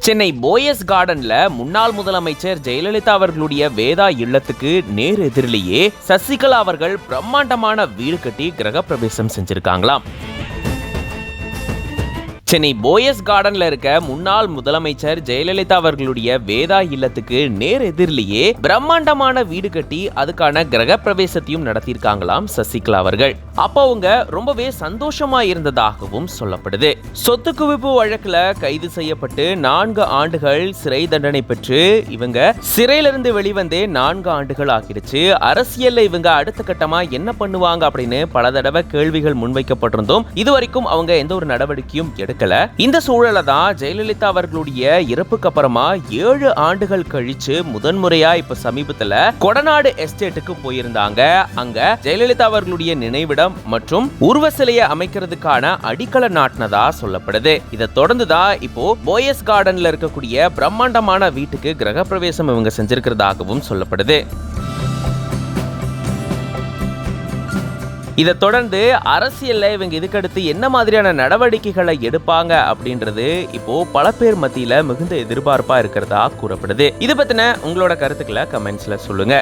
சென்னை போயஸ் கார்டன்ல முன்னாள் முதலமைச்சர் ஜெயலலிதா அவர்களுடைய வேதா இல்லத்துக்கு நேர் எதிரிலேயே சசிகலா அவர்கள் பிரம்மாண்டமான வீடு கட்டி கிரகப்பிரவேசம் செஞ்சிருக்காங்களாம். சென்னை போயஸ் கார்டன்ல இருக்க முன்னாள் முதலமைச்சர் ஜெயலலிதா அவர்களுடைய வேதா இல்லத்துக்கு நேர் எதிரிலேயே பிரம்மாண்டமான வீடு கட்டி அதுக்கான கிரகப்பிரவேசத்தையும் நடத்தியிருக்காங்களாம் சசிகலா அவர்கள். அப்போ அவங்க ரொம்பவே சந்தோஷமா இருந்ததாகவும் சொல்லப்படுது. சொத்து குவிப்பு வழக்குல கைது செய்யப்பட்டு 4 ஆண்டுகள் சிறை தண்டனை பெற்று இவங்க சிறையிலிருந்து வெளிவந்தே 4 ஆண்டுகள் ஆகிடுச்சு. அரசியல்ல இவங்க அடுத்த கட்டமா என்ன பண்ணுவாங்க அப்படின்னு பல தடவை கேள்விகள் முன்வைக்கப்பட்டிருந்தோம். இதுவரைக்கும் அவங்க எந்த ஒரு நடவடிக்கையும் எடுக்க. இந்த சூழல தான் ஜெயலலிதா அவர்களுடைய இறப்புக்கு அப்புறமா 7 ஆண்டுகள் கழிச்சு முதன்முறையா இப்ப சமீபத்துல கொடநாடு எஸ்டேட்டுக்கு போயிருந்தாங்க. அங்க ஜெயலலிதா அவர்களுடைய நினைவிடம் மற்றும் உருவ சிலையை அமைக்கிறதுக்கான அடிக்கல நாட்டினதா சொல்லப்படுது. இதை தொடர்ந்துதான் இப்போ போயஸ் கார்டன்ல இருக்கக்கூடிய பிரம்மாண்டமான வீட்டுக்கு கிரகப்பிரவேசம் இவங்க செஞ்சிருக்கிறதாகவும் சொல்லப்படுது. இதை தொடர்ந்து அரசியல்ல இவங்க இதுக்கடுத்து என்ன மாதிரியான நடவடிக்கைகளை எடுப்பாங்க அப்படின்றது இப்போ பல பேர் மத்தியில மிகுந்த எதிர்பார்ப்பா இருக்கிறதா கூறப்படுது. இது பத்தின உங்களோட கருத்துக்களை கமெண்ட்ஸ்ல சொல்லுங்க.